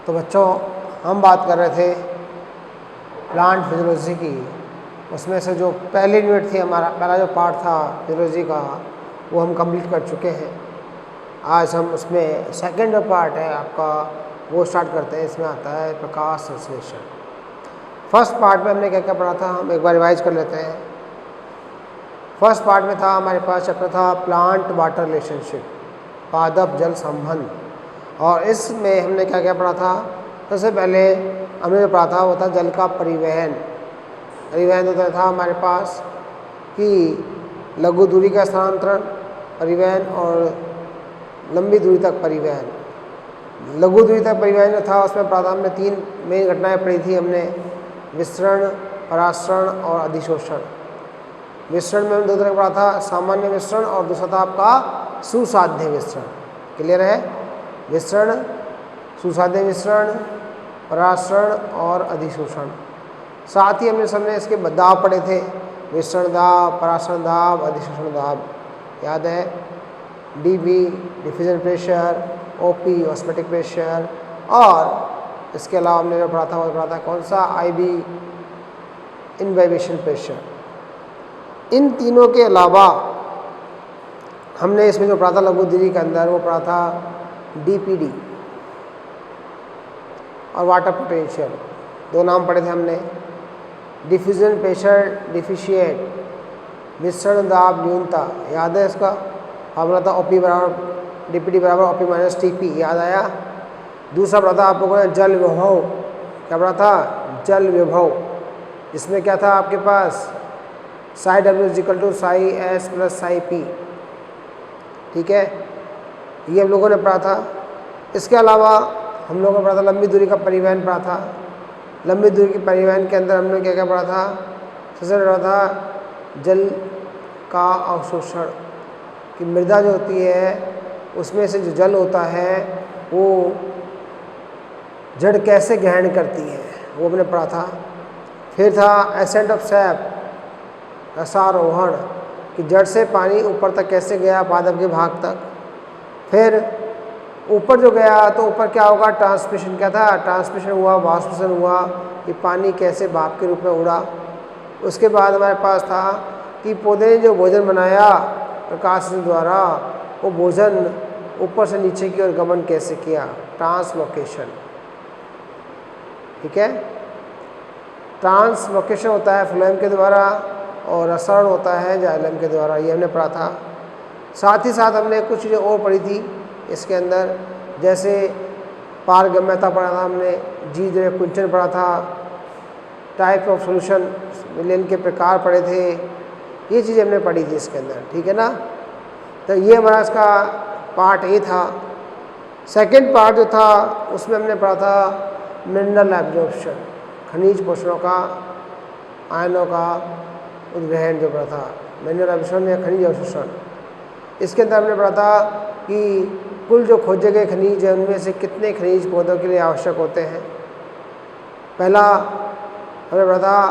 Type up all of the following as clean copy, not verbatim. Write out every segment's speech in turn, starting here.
तो बच्चों हम बात कर रहे थे प्लांट फिजियोलॉजी की। उसमें से जो पहली यूनिट थी, हमारा पहला जो पार्ट था फिजियोलॉजी का, वो हम कंप्लीट कर चुके हैं। आज हम उसमें सेकंड जो पार्ट है आपका वो स्टार्ट करते हैं। इसमें आता है प्रकाश संश्लेषण। फर्स्ट पार्ट में हमने क्या क्या पढ़ा था, हम एक बार रिवाइज कर लेते हैं। फर्स्ट पार्ट में था हमारे पास चैप्टर था प्लांट वाटर रिलेशनशिप, पादप जल संबंध। और इसमें हमने क्या क्या पढ़ा था, सबसे पहले हमने जो पढ़ा था वो था जल का परिवहन। परिवहन होता था हमारे पास कि लघु दूरी का स्थानांतरण परिवहन और लंबी दूरी तक परिवहन। लघु दूरी तक परिवहन जो था उसमें पढ़ा था हमने 3 मेन घटनाएं पढ़ी थी हमने, विसरण, परासरण और अधिशोषण। विसरण में हमने 2 तरह पढ़ा था, सामान्य विसरण और दूसरा था आपका सुसाध्य विसरण। क्लियर है? विसरण, सुसाध्य विसरण, परासरण और अधिशोषण। साथ ही हमने सबने इसके दाब पढ़े थे, विसरण दाब, परासरण दाब, अधिशोषण दाब। याद है? DB diffusion pressure, OP osmotic pressure, और इसके अलावा हमने जो पढ़ा था वो पढ़ा था कौन सा, आईबी इनवाइब्रेशन प्रेशर। इन तीनों के अलावा हमने इसमें जो पढ़ा था लघु दूरी के अंदर वो पढ़ा था डीपीडी और वाटर पोटेंशियल। 2 नाम पढ़े थे हमने, डिफ्यूजन प्रेशर डिफिशिएट, विसरण दाब न्यूनता। याद है? इसका फॉर्मूला था ओपी बराबर डीपीडी बराबर ओपी माइनस टीपी। याद आया? दूसरा पढ़ा था आप लोगों ने जल विभव। क्या पढ़ा था? जल विभव। इसमें क्या था आपके पास, psi W is equal to psi S plus psi P. ठीक है, ये हम लोगों ने पढ़ा था। इसके अलावा हम लोगों ने पढ़ा था लंबी दूरी का परिवहन पढ़ा था। लंबी दूरी के परिवहन के अंदर हमने क्या क्या पढ़ा था, सबसे पढ़ा था जल का अवशोषण, कि मृदा जो होती है उसमें से जो जल होता है वो जड़ कैसे ग्रहण करती है, वो हमने पढ़ा था। फिर था एसेंट ऑफ सैप, रसारोहण, कि जड़ से पानी ऊपर तक कैसे गया, पादप के भाग तक। फिर ऊपर जो गया तो ऊपर क्या होगा, ट्रांसमिशन। क्या था? ट्रांसमिशन हुआ, वाष्पीकरण हुआ, कि पानी कैसे भाप के रूप में उड़ा। उसके बाद हमारे पास था कि पौधे ने जो भोजन बनाया प्रकाश द्वारा, वो भोजन ऊपर से नीचे की ओर गमन कैसे किया, ट्रांसलोकेशन। ठीक है, ट्रांसलोकेशन होता है फ्लोएम के द्वारा और रसायन होता है जाइलम के द्वारा। ये हमने पढ़ा था। साथ ही साथ हमने कुछ चीज़ें और पढ़ी थी इसके अंदर, जैसे पारगम्यता पढ़ा था हमने, जी कुंचन पढ़ा था, टाइप ऑफ सॉल्यूशन विलेन के प्रकार पढ़े थे। ये चीज़ें हमने पढ़ी थी इसके अंदर। ठीक है ना? तो ये हमारा इसका पार्ट ए था। सेकंड पार्ट जो था उसमें हमने पढ़ा था मिनरल एब्जॉर्प्शन, खनिज पोषणों का, आयनों का उद्वहन जो पढ़ा था, मिनरल एब्जॉर्प्शन या खनिज अवशोषण। इसके अंदर हमने पढ़ा था कि कुल जो खोजे गए खनिज हैं उनमें से कितने खनिज पौधों के लिए आवश्यक होते हैं। पहला हमने पढ़ा था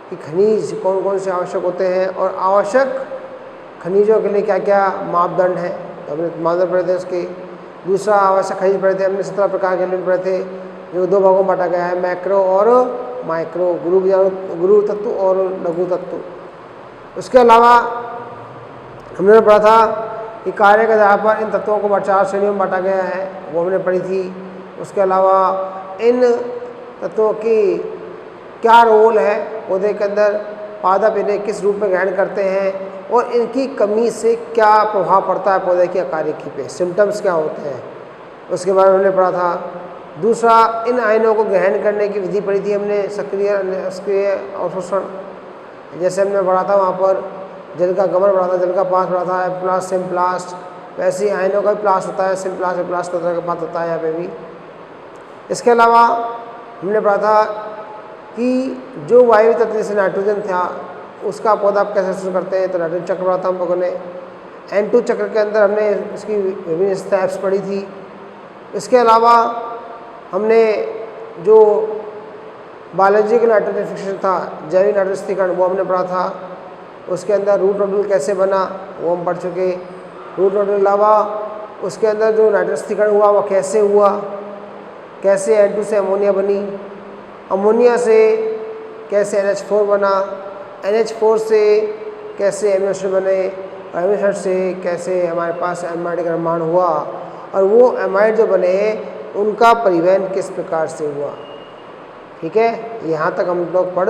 कि खनिज कौन कौन से आवश्यक होते हैं और आवश्यक खनिजों के लिए क्या क्या मापदंड हैं, तो हमने मापदंड पढ़े थे उसके। दूसरा आवश्यक खनिज पढ़े थे हमने, 17 प्रकार के एलिमेंट पढ़े थे, जो 2 भागों में बांटा गया है, मैक्रो और माइक्रो, गुरु तत्व और लघु तत्व। उसके अलावा हमने पढ़ा था कि कार्य के आधार पर इन तत्वों को 4 श्रेणियों में बांटा गया है, वो हमने पढ़ी थी। उसके अलावा इन तत्वों की क्या रोल है पौधे के अंदर, पादप इन्हें किस रूप में ग्रहण करते हैं और इनकी कमी से क्या प्रभाव पड़ता है पौधे की कार्यकी पे, सिम्टम्स क्या होते हैं, उसके बारे में हमने पढ़ा था। दूसरा, इन आयनों को ग्रहण करने की विधि पढ़ी थी हमने, सक्रिय निष्क्रिय अवशोषण। जैसे हमने पढ़ा था वहाँ पर जल का गमन पढ़ा था, जल का पास पढ़ा था, एप्लास्ट सिम्प्लास्ट, वैसे ही आयनों का भी प्लास्ट होता है, सिम्प्लास्ट एप्लास्ट तरह का पास होता है यहाँ पे भी। इसके अलावा हमने पढ़ा था कि जो वायु तत्व जैसे नाइट्रोजन था उसका पौधा आप कैसे अवशोषण करते हैं, तो नाइट्रोजन चक्र पढ़ा था हम लोगों ने। N2 चक्र के अंदर हमने इसकी विभिन्न स्टेप्स पढ़ी थी। इसके अलावा हमने जो बायोलॉजिकल नाइट्रोजन फिक्सेशन था, जैविक नाइट्रोजन स्थिरीकरण, वो हमने पढ़ा था। उसके अंदर रूट नोडल कैसे बना वो हम पढ़ चुके। रूट नोडल के अलावा उसके अंदर जो नाइट्रोजन स्थिरीकरण हुआ वो कैसे हुआ, कैसे N2 से अमोनिया बनी, अमोनिया से कैसे NH4 बना, NH4 से कैसे एमिनो एसिड बने, एमिनो एसिड से कैसे हमारे पास एमाइड का निर्माण हुआ, और वो एमाइड जो बने उनका परिवहन किस प्रकार से हुआ। ठीक है, यहाँ तक हम लोग पढ़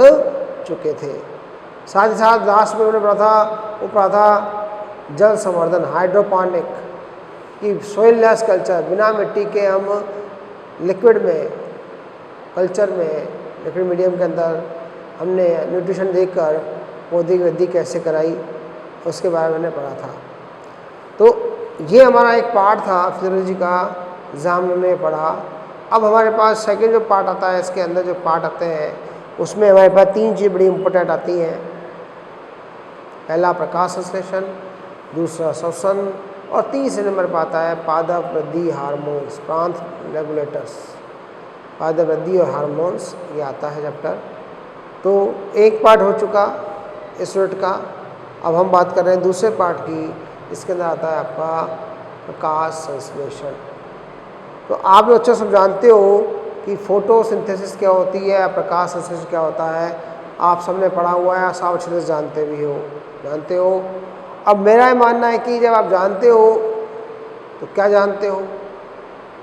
चुके थे। साथ ही साथ लास्ट में उन्होंने पढ़ा था जल संवर्धन, हाइड्रोपोनिक, कि सोइल लेस कल्चर, बिना मिट्टी के हम लिक्विड में कल्चर में लिक्विड मीडियम के अंदर हमने न्यूट्रिशन देकर पौधे की वृद्धि कैसे कराई, उसके बारे में मैंने पढ़ा था। तो ये हमारा एक पार्ट था फिजियोलॉजी का, जहाँ हमने पढ़ा। अब हमारे पास सेकंड जो पार्ट आता है, इसके अंदर जो पार्ट आते हैं उसमें हमारे पास 3 चीज़ बड़ी इंपॉर्टेंट आती हैं। पहला प्रकाश संश्लेषण, दूसरा श्वसन, और तीसरे नंबर पर आता है पादप वृद्धि हार्मोन्स, प्रांत रेगुलेटर्स, पादप वृद्धि और हार्मोन्स, ये आता है चैप्टर। तो एक पार्ट हो चुका इस यूनिट का। अब हम बात कर रहे हैं दूसरे पार्ट की। इसके अंदर आता है आपका प्रकाश संश्लेषण। तो आप लोग अच्छा सब जानते हो कि फोटोसिंथेसिस क्या होती है, प्रकाश संश्लेषण क्या होता है, आप सबने पढ़ा हुआ है, सब अच्छे से जानते हो। अब मेरा ये मानना है कि जब आप जानते हो तो क्या जानते हो,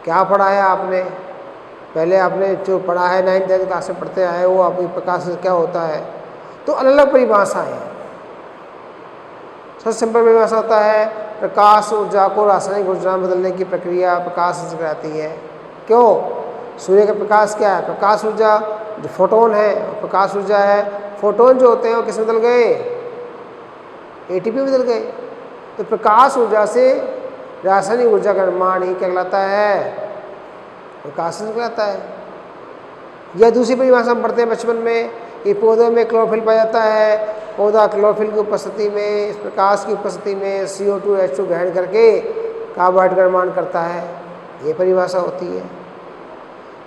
क्या पढ़ा है आपने, पहले आपने जो पढ़ा है 9th क्लास से पढ़ते आए हो, आपकी प्रकाश संश्लेषण क्या होता है। तो अलग अलग परिभाषाएँ हैं। सबसे सिंपल परिभाषा होता है प्रकाश ऊर्जा को रासायनिक ऊर्जा में बदलने की प्रक्रिया प्रकाश संश्लेषण कहलाती है। क्यों? सूर्य का प्रकाश क्या है? प्रकाश ऊर्जा। जो फोटोन है प्रकाश ऊर्जा है। फोटोन जो होते हैं वो किस में बदल गए? ATP में बदल गए। तो प्रकाश ऊर्जा से रासायनिक ऊर्जा का निर्माण ही क्या कहलाता है? प्रकाश संश्लेषण कहलाता है। या दूसरी परिभाषा हम पढ़ते हैं बचपन में कि पौधों में क्लोरोफिल पाया जाता है, पौधा क्लोरोफिल की उपस्थिति में, इस प्रकाश की उपस्थिति में CO2 H2 ग्रहण करके कार्बोहाइड्रेट का निर्माण करता है। ये परिभाषा होती है।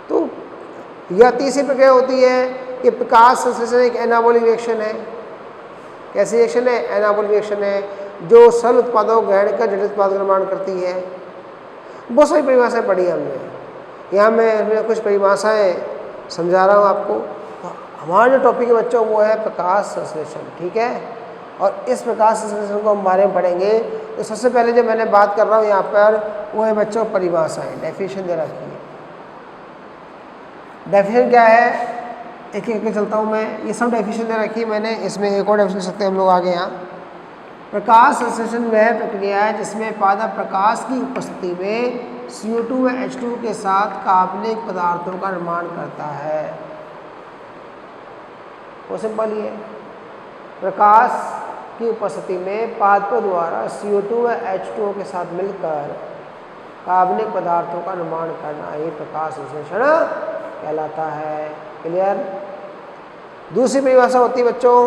तो यह तीसरी प्रक्रिया होती है कि प्रकाश संश्लेषण एक एनाबॉलिक रिएक्शन है। कैसी रिएक्शन है? एनाबॉलिक रिएक्शन है, जो सरल उत्पादों को ग्रहण कर जटिल उत्पाद का निर्माण करती है। बहुत सारी परिभाषाएं पढ़ी हमने। यहाँ मैं कुछ परिभाषाएं समझा रहा हूँ आपको। हमारा जो टॉपिक है बच्चों वो है प्रकाश संश्लेषण। ठीक है, और इस प्रकाश संश्लेषण को हम बारे में पढ़ेंगे। तो सबसे पहले जो मैंने बात कर रहा हूँ यहाँ पर वो है बच्चों परिभाषाएं। डेफिनेशन दे रखी है। डेफिनेशन क्या है, एक एक चलता हूँ मैं। ये सब डेफिनेशन दे रखी है मैंने, इसमें एक और डेफिनेशन सकते हैं हम लोग आगे। यहाँ प्रकाश संश्लेषण वह प्रक्रिया है जिसमें पादप प्रकाश की उपस्थिति में CO2 व H2 के साथ कार्बनिक पदार्थों का निर्माण करता है। वो सिंपल ही है। प्रकाश की उपस्थिति में पादपों द्वारा CO2 व H2O के साथ मिलकर कार्बनिक पदार्थों का निर्माण करना ही प्रकाश संश्लेषण कहलाता है। क्लियर? दूसरी परिभाषा होती है बच्चों,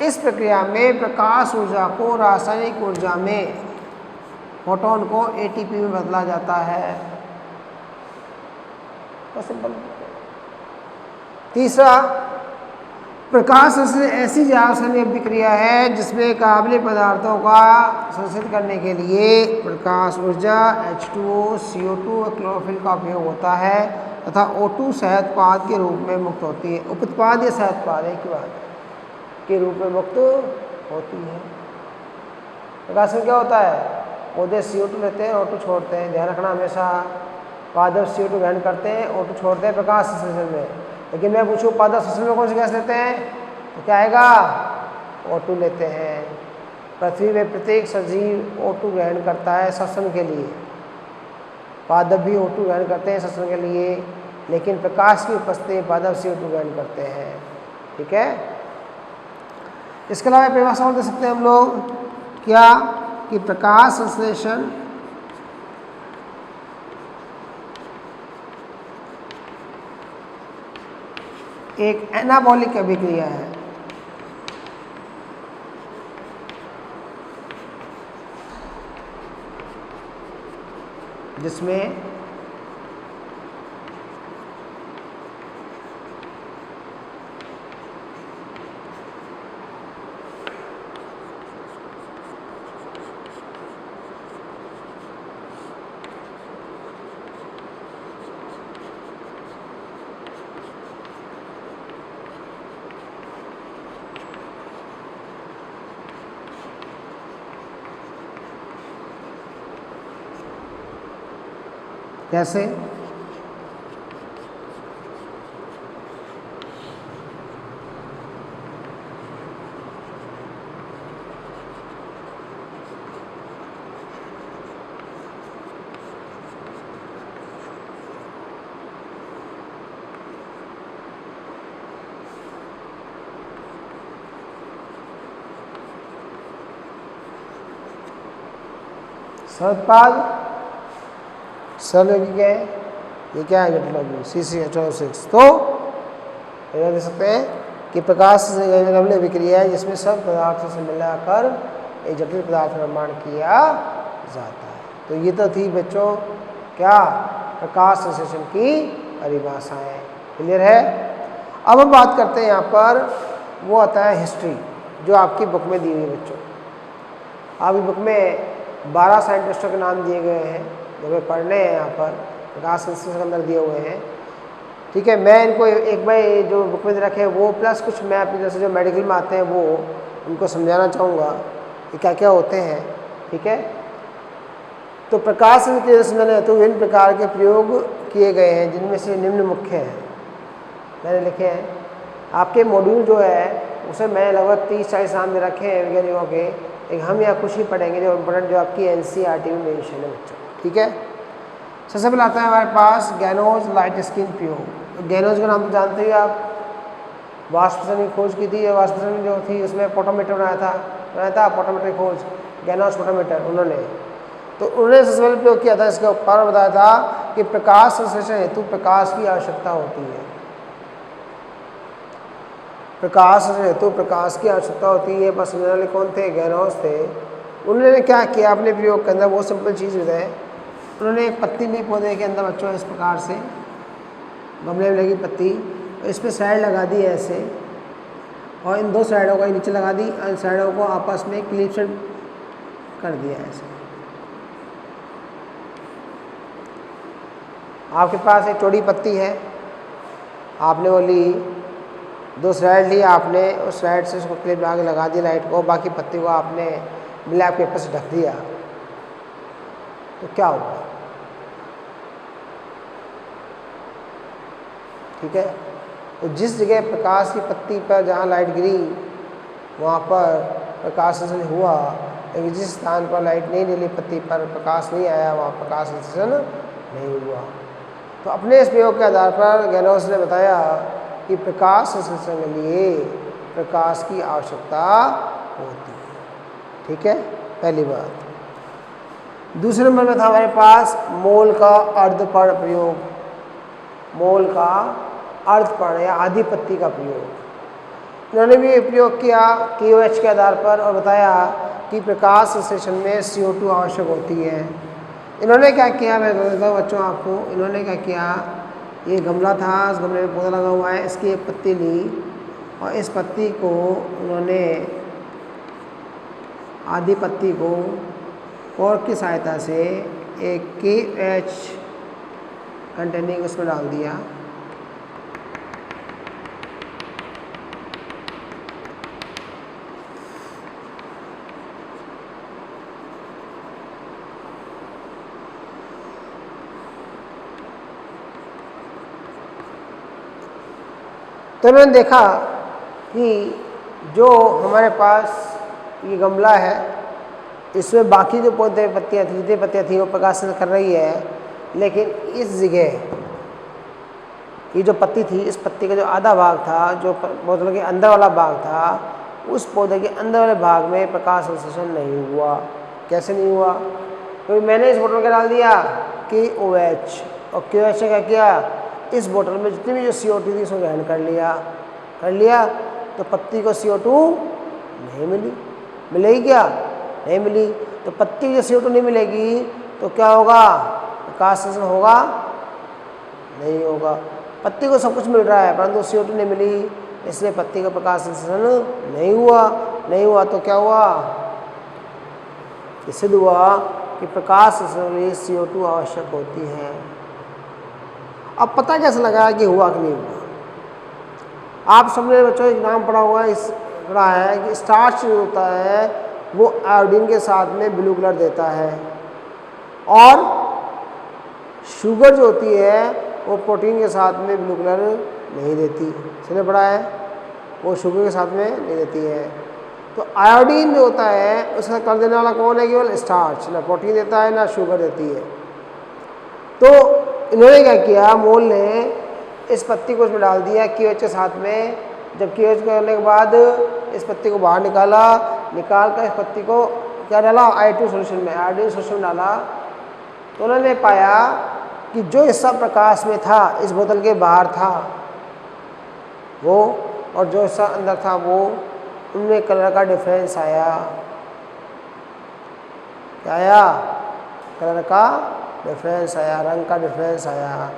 इस प्रक्रिया में प्रकाश ऊर्जा को रासायनिक ऊर्जा में, फोटोन को ATP में बदला जाता है। तो सिंपल। तीसरा, प्रकाश संश्लेषण ऐसी रासायनिक अभिक्रिया है जिसमें कार्बनिक पदार्थों का संश्लेषण करने के लिए प्रकाश ऊर्जा, H2O, CO2 और क्लोरोफिल का उपयोग होता है तथा O2 शहद उत्पाद के रूप में मुक्त होती है। उपउत्पाद या शहद उत्पाद एक ही बात के रूप में मुक्त होती है। प्रकाश संश्लेषण क्या होता है? पौधे CO2 लेते हैं, O2 छोड़ते हैं। ध्यान रखना हमेशा, पादप CO2 ग्रहण करते हैं, O2 छोड़ते हैं प्रकाश संश्लेषण में। लेकिन मैं पूछूं पादप श्वसन में कौन सी गैस लेते हैं, तो क्या आएगा? O2 लेते हैं। पृथ्वी में प्रत्येक सजीव O2 ग्रहण करता है श्वसन के लिए। पादप भी O2 ग्रहण करते हैं श्वसन के लिए, लेकिन प्रकाश की उपस्थिति में पादप CO2 ग्रहण करते हैं। ठीक है। इसके अलावा परिभाषा और दे सकते हैं हम लोग क्या, कि प्रकाश संश्लेषण एक एनाबॉलिक अभिक्रिया है। जिसमें कैसे? सरदपाद सरल क्या है? ये क्या है? जटिल CCH6। तो ये देख सकते हैं कि प्रकाश से गमले विक्रिया है जिसमें सब पदार्थों से मिलाकर एक जटिल पदार्थ का निर्माण किया जाता है। तो ये तो थी बच्चों क्या प्रकाश संश्लेषण की परिभाषाएं। क्लियर है? अब हम बात करते हैं यहाँ पर, वो आता है हिस्ट्री जो आपकी बुक में दी हुई है बच्चों। आपकी बुक में 12 साइंटिस्टों के नाम दिए गए हैं जो हमें पढ़ने हैं यहाँ पर, प्रकाश संश्लेषण के अंदर दिए हुए हैं। ठीक है, मैं इनको एक बार जो बुक में रखे वो प्लस कुछ मैं अपनी तरफ से जो मेडिकल में आते हैं वो उनको समझाना चाहूँगा कि क्या क्या होते हैं। ठीक है, तो प्रकाश संश्लेषण हेतु विभिन्न प्रकार के प्रयोग किए गए हैं जिनमें से निम्न मुख्य हैं, मैंने लिखे हैं। आपके मॉड्यूल जो है उसे मैंने लगभग 30-40 नाम दे रखे हैं वैज्ञानिकों के, लेकिन हम यहाँ कुछ ही पढ़ेंगे जो इम्पोर्टेंट जो आपकी NCERT में मेंशन है बच्चों। ठीक है, सबसे पहले आता है हमारे पास गैनोज लाइट स्किन प्रयोग। गैनोज का नाम तो जानते ही आप, वाष्पशरण की खोज की थी। वाष्पशरण जो थी उसमें पोटोमीटर बनाया था पोटोमीटर की खोज, गैनोज पोटोमीटर उन्होंने। तो उन्होंने सबसे पहले प्रयोग किया था इसके ऊपर, बताया था कि प्रकाश संश्लेषण हेतु प्रकाश की आवश्यकता होती है। प्रकाश हेतु प्रकाश की आवश्यकता होती है। बस समझने वाले कौन थे? गैनोज थे। उन्होंने क्या किया अपने प्रयोग के अंदर, बहुत सिंपल चीज़ है। उन्होंने एक पत्ती ली पौधे के अंदर बच्चों, इस प्रकार से गमले में लगी पत्ती, इस पर साइड लगा दी ऐसे, और इन दो साइडों को नीचे लगा दी, इन साइडों को आपस में क्लिप से कर दिया ऐसे। आपके पास एक चौड़ी पत्ती है, आपने वो ली, दो साइड ली आपने, उस साइड से उसको क्लिप लगा के लगा दी लाइट को, बाकी पत्ती को आपने ब्लैक पेपर से ढक दिया। तो क्या होगा? ठीक है, तो जिस जगह प्रकाश की पत्ती पर जहाँ लाइट गिरी वहाँ पर प्रकाश संश्लेषण हुआ, लेकिन जिस स्थान पर लाइट नहीं मिली, पत्ती पर प्रकाश नहीं आया, वहाँ प्रकाश संश्लेषण नहीं हुआ। तो अपने इस प्रयोग के आधार पर गैनोज ने बताया कि प्रकाश संश्लेषण के लिए प्रकाश की आवश्यकता होती है। ठीक है, पहली बात। दूसरे नंबर में था हमारे पास मोल का अर्धपर्ण प्रयोग। मोल का अर्धपर्ण या आधी पत्ती का प्रयोग इन्होंने भी प्रयोग किया KOH के आधार पर, और बताया कि प्रकाश संश्लेषण में CO2 आवश्यक होती है। इन्होंने क्या किया, मैं बता देता हूँ बच्चों आपको। इन्होंने क्या किया, ये गमला था, इस गमले में पौधा लगा हुआ है, इसकी एक पत्ती ली और इस पत्ती को उन्होंने आधी पत्ती को कॉर्क की सहायता से एक KOH कंटेनिंग उसमें डाल दिया। तो मैंने देखा कि जो हमारे पास ये गमला है इसमें बाकी जो पौधे पत्तियाँ थी, जितनी पत्तियाँ थी वो प्रकाश संश्लेषण कर रही है, लेकिन इस जगह ये जो पत्ती थी, इस पत्ती का जो आधा भाग था, जो पौधे के अंदर वाला भाग था, उस पौधे के अंदर वाले भाग में प्रकाश संश्लेषण नहीं हुआ। कैसे नहीं हुआ? तो मैंने इस बोतल में डाल दिया KOH, और KOH ने क्या किया, इस बोतल में जितनी भी जो CO2 थी उसको ग्रहण कर लिया। तो पत्ती को CO2 नहीं मिली। मिलेगी क्या? नहीं मिली। तो पत्ती को CO2 नहीं मिलेगी तो क्या होगा? प्रकाश संश्लेषण होगा? नहीं होगा। पत्ती को सब कुछ मिल रहा है परंतु CO2 नहीं मिली, इसलिए पत्ती का प्रकाश संश्लेषण नहीं हुआ। तो क्या हुआ? सिद्ध हुआ कि प्रकाश संश्लेषण के लिए CO2 आवश्यक होती है। अब पता कैसे लगाया कि हुआ कि नहीं हुआ? आप सबने बच्चों एक नाम पढ़ा हुआ है, पढ़ा है कि स्टार्च जो होता है वो आयोडीन के साथ में ब्लू कलर देता है, और शुगर जो होती है वो प्रोटीन के साथ में ब्लू कलर नहीं देती, सुने पड़ा है, वो शुगर के साथ में नहीं देती है। तो आयोडीन जो होता है उसका कर देने वाला कौन है? केवल स्टार्च, ना प्रोटीन देता है ना शुगर देती है। तो इन्होंने क्या किया, मोल ने इस पत्ती को उसमें डाल दिया KOH के साथ में। जब KOH करने के बाद इस पत्ती को बाहर निकाला, निकाल कर इस पत्ती को क्या डाला? I2 सोल्यूशन में, आयोडीन सोल्यूशन में डाला। तो उन्होंने पाया कि जो हिस्सा प्रकाश में था इस बोतल के बाहर था वो, और जो हिस्सा अंदर था वो, उनमें कलर का डिफरेंस आया। क्या आया? कलर का डिफरेंस आया, रंग का डिफरेंस आया।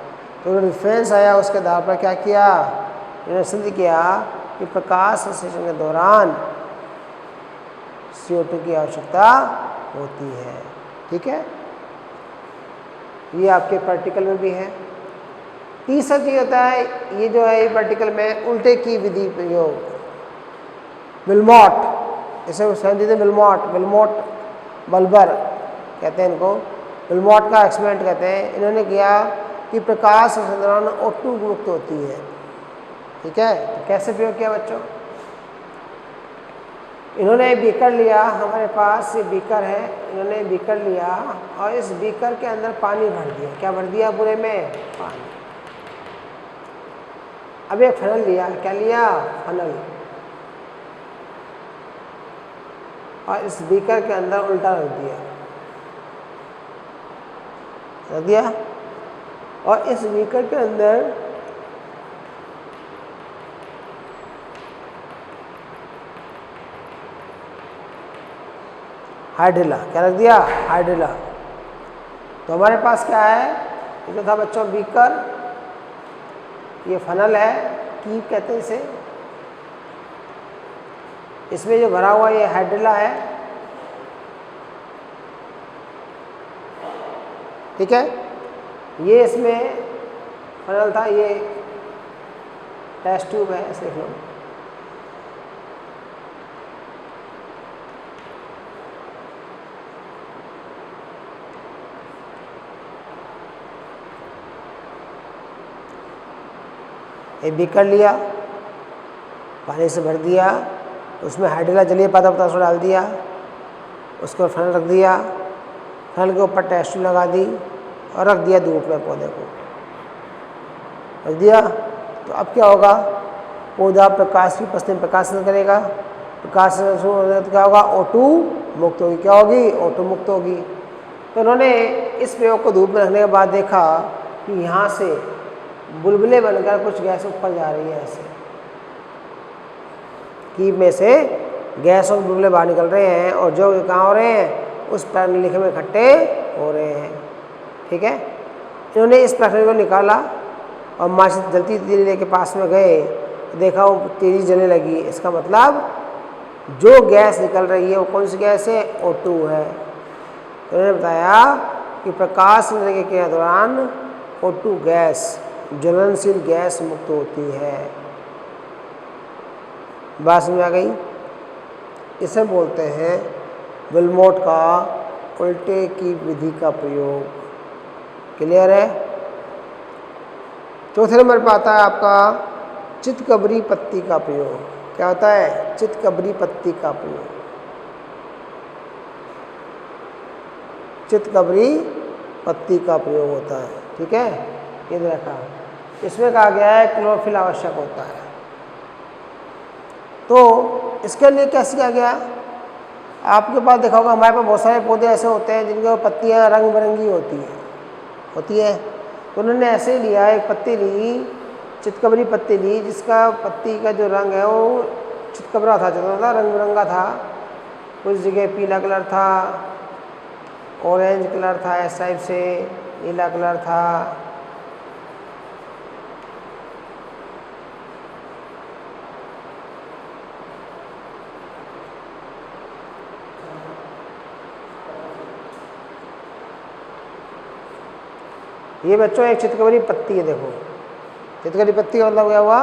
तो जो डिफरेंस आया उसके आधार पर क्या किया, इन्होंने सिद्ध किया कि प्रकाश संश्लेषण के दौरान CO2 की आवश्यकता होती है। ठीक है, ये आपके प्रैक्टिकल में भी है। तीसरा चीज होता है, ये जो है ये प्रैक्टिकल में उल्टे की विधि प्रयोग, विल्मोट, इसे समझते थे विल्मोट बल्बर कहते हैं इनको, विल्मोट का एक्सपेरिमेंट कहते हैं। इन्होंने किया कि प्रकाश संश्लेषण के दौरान O2 मुक्त होती है। ठीक है, तो कैसे प्रयोग किया बच्चों? इन्होंने बीकर लिया, हमारे पास ये बीकर है, इन्होंने बीकर लिया और इस बीकर के अंदर पानी भर दिया। क्या भर दिया? पूरे में पानी। अब एक फनल लिया, क्या लिया? फनल, और इस बीकर के अंदर उल्टा रख दिया, और इस बीकर के अंदर हाइड्रेला, क्या रख दिया? हाइड्रेला। तो हमारे पास क्या है? ये जो था बच्चों बीकर, ये फनल है, कीप कहते हैं इसे। इसमें जो भरा हुआ ये हाइड्रेला है। ठीक है, ये इसमें फनल था, ये टेस्ट ट्यूब है, ऐसे देख लो। एक बीकर लिया, पानी से भर दिया, उसमें हाइड्रेला जलीय पदार्थ डाल दिया, उसके ऊपर फनल रख दिया, फनल के ऊपर टेस्ट ट्यूब लगा दी और रख दिया धूप में, पौधे को रख दिया। तो अब क्या होगा? पौधा प्रकाश की उपस्थिति में प्रकाशन करेगा, प्रकाश तो क्या होगा? O2 मुक्त होगी। क्या होगी? O2 मुक्त होगी। तो उन्होंने इस प्रयोग को धूप में रखने के बाद देखा कि यहाँ से बुलबुले बनकर कुछ गैस ऊपर जा रही है, ऐसे कीप में से गैस और बुलबुले बाहर निकल रहे हैं, और जो कहाँ हो रहे हैं? उस प्रणाली में इकट्ठे हो रहे हैं। ठीक है, इन्होंने इस प्रणाली को निकाला और माचिस जलती तीली के पास में गए, देखा वो तेजी जलने लगी। इसका मतलब जो गैस निकल रही है वो कौन सी गैस है? O2 है। तो उन्होंने बताया कि प्रकाश के दौरान O2 गैस, ज्वलनशील गैस मुक्त होती है। बात समझ आ गई? इसे बोलते हैं विल्मोट का उल्टे की विधि का प्रयोग। क्लियर है? चौथे नंबर पर आता है आपका चितकबरी पत्ती का प्रयोग। क्या होता है? चितकबरी पत्ती का प्रयोग। चितकबरी पत्ती का प्रयोग होता है। ठीक है, ये देखा, इसमें कहा गया है क्लोरोफिल आवश्यक होता है। तो इसके लिए कैसे किया गया? आपके पास देखा होगा हमारे पास बहुत सारे पौधे ऐसे होते हैं जिनके पत्तियां रंग बिरंगी होती है। तो उन्होंने ऐसे ही लिया, एक पत्ती ली, चितकबरी पत्ती ली, जिसका पत्ती का जो रंग है वो चितकबरा था, रंग बिरंगा था। कुछ जगह पीला कलर था, ऑरेंज कलर था, इस टाइप से नीला कलर था। ये बच्चों एक चितकबरी पत्ती है। देखो चितकबरी पत्ती का मतलब क्या हुआ?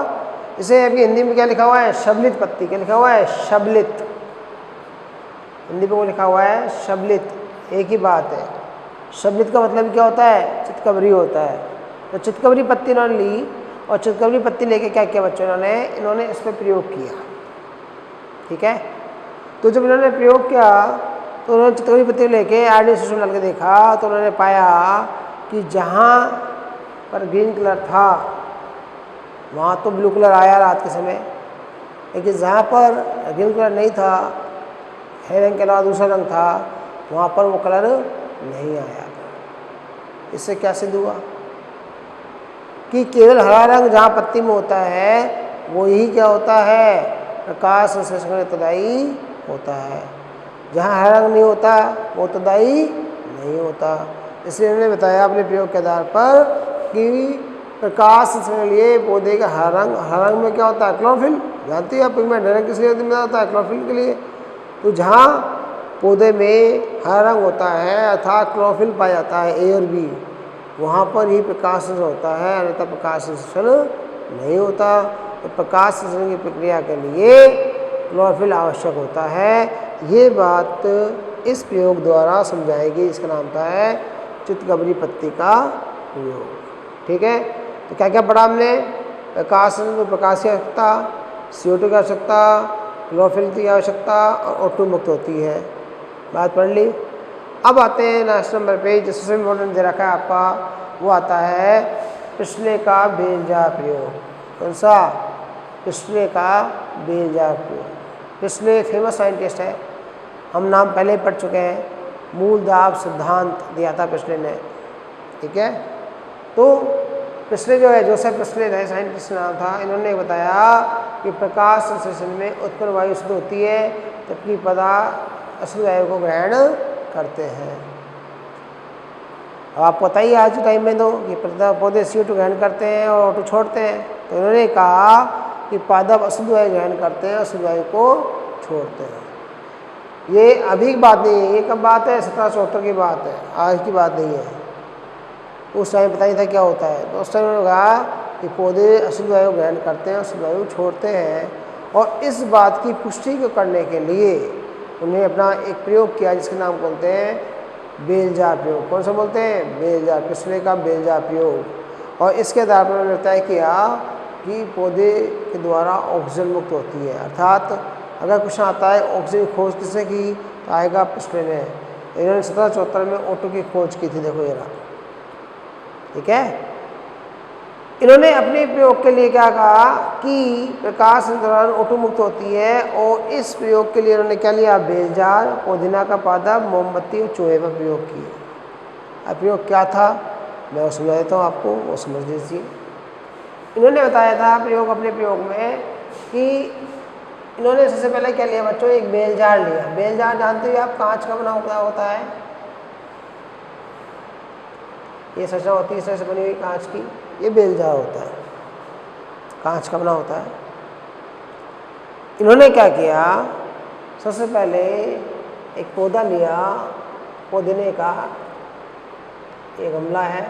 इसे अभी हिंदी में क्या लिखा हुआ है? शबलित पत्ती। क्या लिखा हुआ है? शबलित। हिंदी में वो लिखा हुआ है शबलित, एक ही बात है। शबनित का मतलब क्या होता है? चितकबरी होता है। तो चितकबरी पत्ती इन्होंने ली और चितकबरी पत्ती लेके क्या किया बच्चों, इन्होंने इस पर प्रयोग किया। ठीक है, तो जब इन्होंने प्रयोग किया तो उन्होंने चितकबरी पत्ती लेके आयोडीन सिस्टम डाल के देखा तो उन्होंने पाया कि जहाँ पर ग्रीन कलर था वहाँ तो ब्लू कलर आया रात के समय, लेकिन जहाँ पर ग्रीन कलर नहीं था, हरे रंग के अलावा दूसरा रंग था, वहाँ पर वो कलर नहीं आया। इससे क्या सिद्ध हुआ कि केवल हरा रंग जहाँ पत्ती में होता है वही क्या होता है? प्रकाश संश्लेषण का उत्तरदायी होता है। जहाँ हरा रंग नहीं होता वो उत्तरदायी नहीं होता। इसलिए उन्होंने बताया अपने प्रयोग के आधार पर कि प्रकाश संश्लेषण के लिए पौधे का हरा रंग में क्या होता है? क्लोरोफिल। जानती है आप पिगमेंट हरा रंग किस लिए होता है? क्लोरोफिल के लिए। तो जहाँ पौधे में हरा रंग होता है अर्थात क्लोरोफिल पाया जाता है ए और बी, वहाँ पर ही प्रकाश संश्लेषण होता है, अन्यथा प्रकाश संश्लेषण नहीं होता। तो प्रकाश संश्लेषण की प्रक्रिया के लिए क्लोरोफिल आवश्यक होता है। ये बात इस प्रयोग द्वारा समझाई गई, इसका नाम था है चितकबरी पत्ती का प्रयोग। ठीक है, तो क्या क्या पढ़ा हमने? प्रकाश संश्लेषण, प्रकाश की आवश्यकता, CO2 की आवश्यकता, क्लोरोफिल की आवश्यकता और O2 मुक्त होती है। बात पढ़ ली। अब आते हैं लास्ट नंबर पे, जो सबसे इम्पोर्टेंट दे रखा है आपका, वो आता है पिछले का बेलजार प्रयोग। कौन सा? पिछले का बेलजार प्रयोग। पिछले फेमस साइंटिस्ट है, हम नाम पहले ही पढ़ चुके हैं। मूल दाब सिद्धांत दिया था पिछले ने। ठीक है, तो पिछले जो है जोसेफ पिछले है साइंटिस्ट नाम था, इन्होंने बताया कि प्रकाश संश्लेषण में उत्पन्न वायु शुद्ध होती है जबकि पदार्थ अशुद्ध वायु को ग्रहण करते हैं। अब आपको पता ही आज के टाइम में तो कि पौधे CO2 ग्रहण करते हैं और O2 छोड़ते हैं। तो इन्होंने कहा कि पादप अशुद्ध वायु ग्रहण करते हैं और शुद्ध वायु को छोड़ते हैं। ये अभी की बात नहीं है, ये कब बात है? 1774 की बात है, आज की बात नहीं है। उस टाइम पता नहीं था क्या होता है। तो उस टाइम उन्होंने कहा कि पौधे अशुद्ध वायु ग्रहण करते हैं और शुद्ध वायु छोड़ते हैं, और इस बात की पुष्टि को करने के लिए उन्हें अपना एक प्रयोग किया जिसके नाम बोलते हैं बेलजार प्रयोग। कौन सा बोलते हैं? बेलजार, पिछले का बेलजार प्रयोग। और इसके आधार पर उन्होंने तय किया कि पौधे के द्वारा ऑक्सीजन मुक्त होती है। अर्थात अगर क्वेश्चन आता है ऑक्सीजन की खोज किसने की, तो आएगा पिछले ने। इन्होंने 1774 में O2 की खोज की थी। देखो ये रहा। ठीक है, इन्होंने अपने प्रयोग के लिए क्या कहा कि प्रकाश के दौरान O2 मुक्त होती है, और इस प्रयोग के लिए उन्होंने क्या लिया? बेलजार, पुदीना का पादप, मोमबत्ती और चूहे पर प्रयोग किए। अब प्रयोग क्या था मैं वो समझा देता हूँ आपको, वो समझ लीजिए। इन्होंने बताया था प्रयोग अपने प्रयोग में कि इन्होंने सबसे पहले क्या लिया बच्चों? एक बेलजार लिया। बेलजार जानते हो आप कांच का बना होता है, ये सजा होती है इस तरह से बनी हुई कांच की, ये बेलजार होता है, कांच का बना होता है। इन्होंने क्या किया? सबसे पहले एक पौधा लिया, पुदीने का एक गमला है,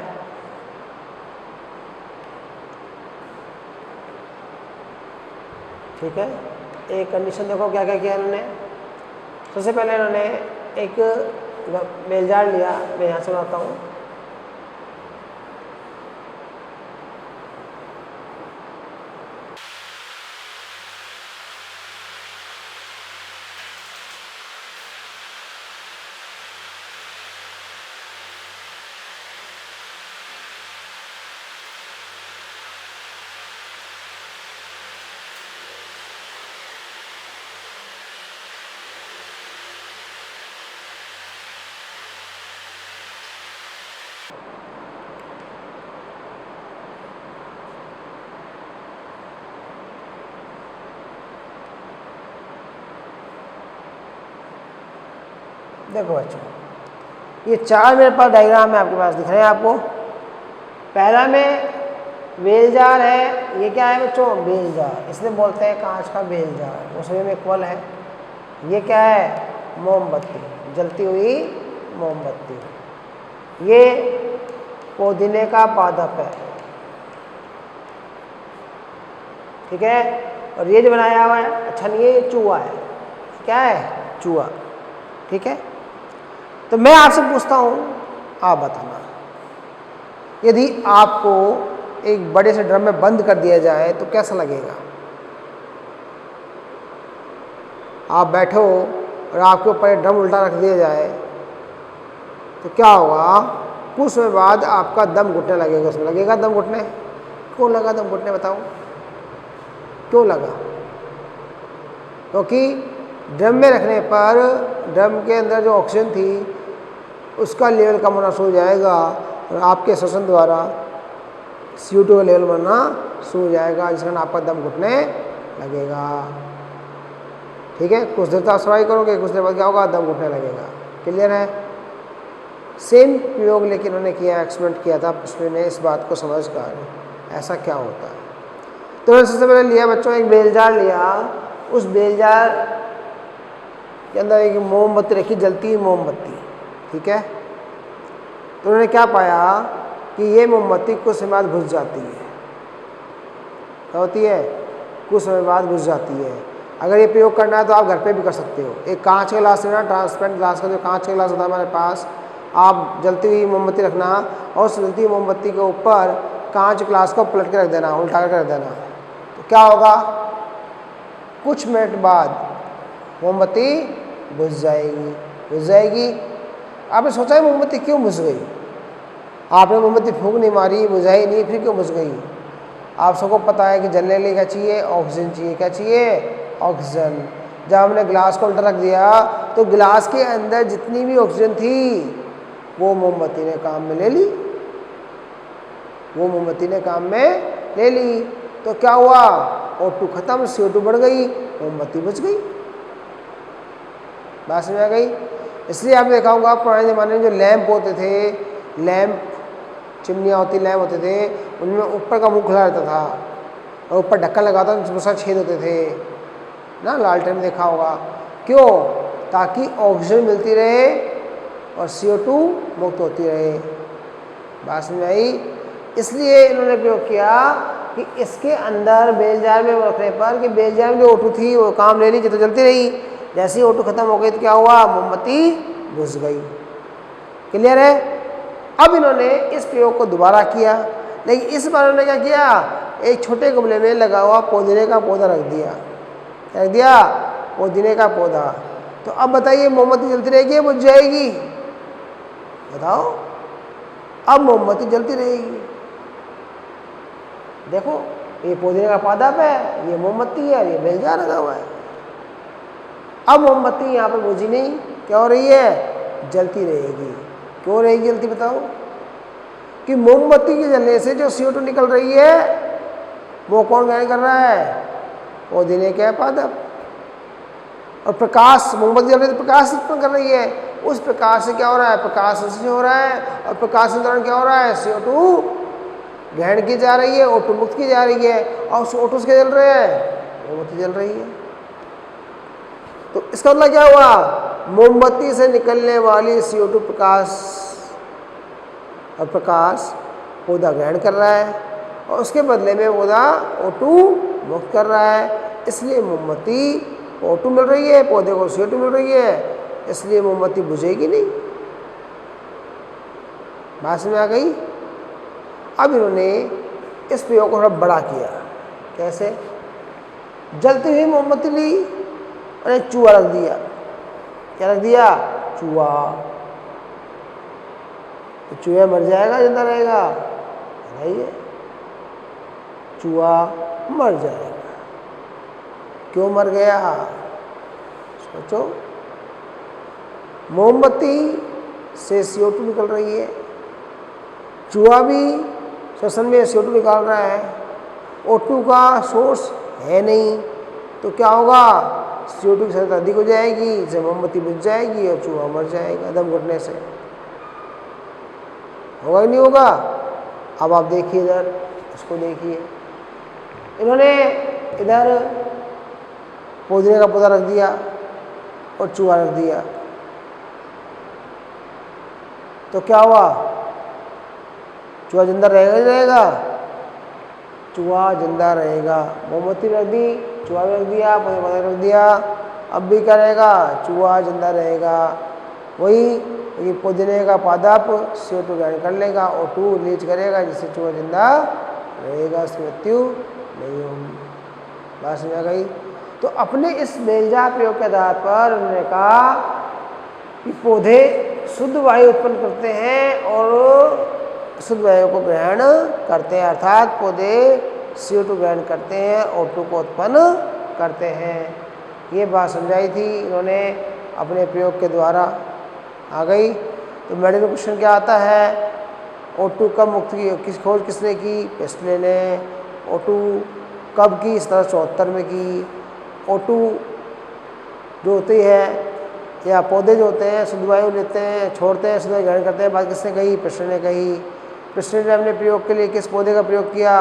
ठीक है। एक कंडीशन देखो क्या क्या किया इन्होंने। सबसे पहले इन्होंने एक बेलजार लिया, मैं यहाँ से बनाता हूँ। देखो बच्चों, ये चार मेरे पास डायग्राम है, आपके पास दिख रहे हैं आपको। पहला में बेलजार है, ये क्या है बच्चों? बेलजार, इसलिए बोलते हैं कांच का बेलजार, वो सभी में इक्वल है। ये क्या है? मोमबत्ती, जलती हुई मोमबत्ती। ये पुदीने का पादप है, ठीक है। और ये जो बनाया हुआ है, अच्छा नहीं, ये चूहा है। क्या है? चूहा, ठीक है। तो मैं आपसे पूछता हूँ, आप बताना। यदि आपको एक बड़े से ड्रम में बंद कर दिया जाए तो कैसा लगेगा? आप बैठो और आपके ऊपर एक ड्रम उल्टा रख दिया जाए तो क्या होगा? कुछ समय बाद आपका दम घुटने लगेगा। उसमें लगेगा दम घुटने? क्यों लगा दम घुटने, बताओ क्यों लगा? क्योंकि ड्रम में रखने पर ड्रम के अंदर जो ऑक्सीजन थी उसका लेवल कम होना शुरू हो जाएगा और आपके श्वसन द्वारा CO2 का लेवल बढ़ना शुरू हो जाएगा, जिस कारण आपका दम घुटने लगेगा। ठीक है, कुछ देर तक सर्वाइव करोगे, कुछ देर बाद क्या होगा? दम घुटने लगेगा। क्लियर है? सेम प्रयोग लेकिन उन्होंने किया, एक्सपेरिमेंट किया था पिछले ने इस बात को समझ कर ऐसा क्या होता है। तो मैंने सबसे पहले लिया बच्चों एक बेलजार लिया, उस बेलजार के अंदर एक मोमबत्ती रखी, जलती हुई मोमबत्ती। ठीक है, तो उन्होंने क्या पाया कि ये मोमबत्ती कुछ समय बाद बुझ जाती है। क्या होती है? कुछ समय बाद बुझ जाती है। अगर ये प्रयोग करना है तो आप घर पे भी कर सकते हो। एक कांच का गिलास लेना, ट्रांसपेरेंट ग्लास का जो कांच का गिलास होता है हमारे पास, आप जलती हुई मोमबत्ती रखना और उस जलती हुई मोमबत्ती के ऊपर कांच ग्लास को पलट के रख देना, उल्टा करके रख देना। तो क्या होगा? कुछ मिनट बाद मोमबत्ती बुझ जाएगी। बुझ जाएगी। आपने सोचा है मोमबत्ती क्यों बुझ गई? आपने मोमबत्ती फूंक नहीं मारी, बुझाई नहीं, फिर क्यों बुझ गई? आप सबको पता है कि जलने के लिए क्या चाहिए? ऑक्सीजन चाहिए। क्या चाहिए? ऑक्सीजन। जब हमने गिलास को उल्टा रख दिया तो गिलास के अंदर जितनी भी ऑक्सीजन थी वो मोमबत्ती ने काम में ले ली। वो मोमबत्ती ने काम में ले ली। तो क्या हुआ? O2 खत्म, CO2 बढ़ गई, मोमबत्ती बुझ गई। बात समझ आ गई? इसलिए आप देखा होगा पुराने ज़माने में जो लैंप होते थे, लैंप चिमनियाँ होती, लैंप होते थे, उनमें ऊपर का मुंह खुला रहता था और ऊपर ढक्कन लगा था, बहुत सारे छेद होते थे ना, लालटेन में देखा होगा। क्यों? ताकि ऑक्सीजन मिलती रहे और CO2 मुक्त होती रहे। बात समझ आई? इसलिए इन्होंने प्रयोग किया कि इसके अंदर बेलजार में रखने पर कि बेलजार में जो O2 थी वो काम ले ली, तो जलती रही। जैसे ही O2 खत्म हो गई तो क्या हुआ? मोमबत्ती बुझ गई। क्लियर है? अब इन्होंने इस प्रयोग को दोबारा किया, लेकिन इस बार उन्होंने क्या किया? एक छोटे गमले में लगा हुआ पुदीने का पौधा रख दिया। रख दिया पुदीने का पौधा। तो अब बताइए मोमबत्ती जलती रहेगी या बुझ जाएगी? बताओ। अब मोमबत्ती जलती रहेगी। देखो ये पुदीने का पौधा है, ये मोमबत्ती है, ये बेलजार लगा हुआ है। अब मोमबत्ती यहाँ पे बुझी नहीं, क्या हो रही है? जलती रहेगी। क्यों रहेगी जलती? बताओ। कि मोमबत्ती के जलने से जो CO2 निकल रही है वो कौन ग्रहण कर रहा है? पुदीने के पादप। और प्रकाश, मोमबत्ती जल रही है तो प्रकाश उत्पन्न कर रही है। उस प्रकाश से क्या हो रहा है? प्रकाश संश्लेषण हो रहा है और प्रकाश के दौरान क्या हो रहा है? CO2 ग्रहण की जा रही है, O2 मुक्त की जा रही है। और उस O2 से क्या जल रहे हैं? मोमबत्ती जल रही है। तो इसका मतलब क्या हुआ? मोमबत्ती से निकलने वाली CO2 प्रकाश और प्रकाश पौधा ग्रहण कर रहा है और उसके बदले में पौधा O2 मुक्त कर रहा है। इसलिए मोमबत्ती O2 मिल रही है, पौधे को CO2 मिल रही है, इसलिए मोमबत्ती बुझेगी नहीं। बात समझ आ गई? अब इन्होंने इस प्रयोग को थोड़ा बड़ा किया। कैसे? जलती हुई मोमबत्ती ली और एक चूहा रख दिया। क्या रख दिया? चूहा। तो चूहा मर जाएगा, जिंदा रहेगा? बताइए। चूहा मर जाएगा। क्यों मर गया? सोचो। मोमबत्ती से CO2 निकल रही है, चूहा भी श्वसन में CO2 निकाल रहा है, O2 का सोर्स है नहीं, तो क्या होगा? CO2 की सांद्रता अधिक हो जाएगी, इससे मोमबत्ती बुझ जाएगी और चूहा मर जाएगा दम घुटने से। होगा कि नहीं होगा? अब आप देखिए इधर, इसको देखिए। इन्होंने इधर पुदीने का पौधा रख दिया और चूहा रख दिया, तो क्या हुआ? चूहा जिंदा रहेगा नहीं रहेगा? चूहा जिंदा रहेगा। मोमबत्ती रख दी, चूहा भी रख दिया, पौधा रख दिया, अब भी क्या रहेगा? चूहा जिंदा रहेगा। वही ये पुदीने का पादप CO2 ग्रहण कर लेगा, O2 रिलीज करेगा, जिससे चूहा जिंदा रहेगा, उसकी मृत्यु नहीं होगी। बात समझ आ गई। तो अपने इस बेलजा प्रयोग के आधार पर उन्होंने कहा कि पौधे शुद्ध वायु उत्पन्न करते हैं और शुद्ध वायु को ग्रहण करते हैं, अर्थात पौधे CO2 ग्रहण करते हैं, O2 को उत्पन्न करते हैं। ये बात समझाई थी इन्होंने अपने प्रयोग के द्वारा। आ गई। तो मेडिकल क्वेश्चन क्या आता है, O2 कब मुक्त की खोज किसने की, पेस्टले ने। O2 कब की, 1774 में की। O2 जो होती है या पौधे जो होते हैं शुद्ध वायु लेते हैं, छोड़ते हैं, शुद्ध वायु ग्रहण करते हैं, बात किसने कही, पेस्टले ने कही। पेस्टले ने अपने प्रयोग के लिए किस पौधे का प्रयोग किया,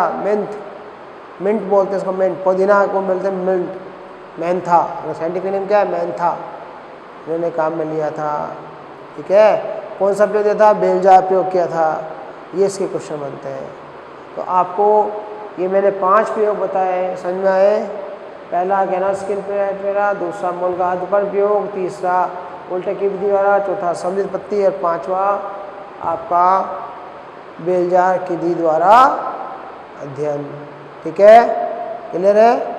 मिंट बोलते हैं इसको, मिंट। पुदीना को बोलते हैं मिंट, मैंथा, साइंटिफिक नेम क्या है, मैंथा। इन्होंने काम में लिया था। ठीक है, कौन सा प्रयोग दिया था, बेलजा प्रयोग किया था। ये इसके क्वेश्चन बनते हैं। तो आपको ये मैंने 5 प्रयोग बताए, समझ में आए। पहला गहना स्किन पेरा, दूसरा मूल का अधपन प्रयोग, तीसरा उल्टे की विधि वाला, चौथा सम्मिलित पत्ती और पांचवा आपका बेलजा की विधि द्वारा अध्ययन। ठीक है, क्लियर है।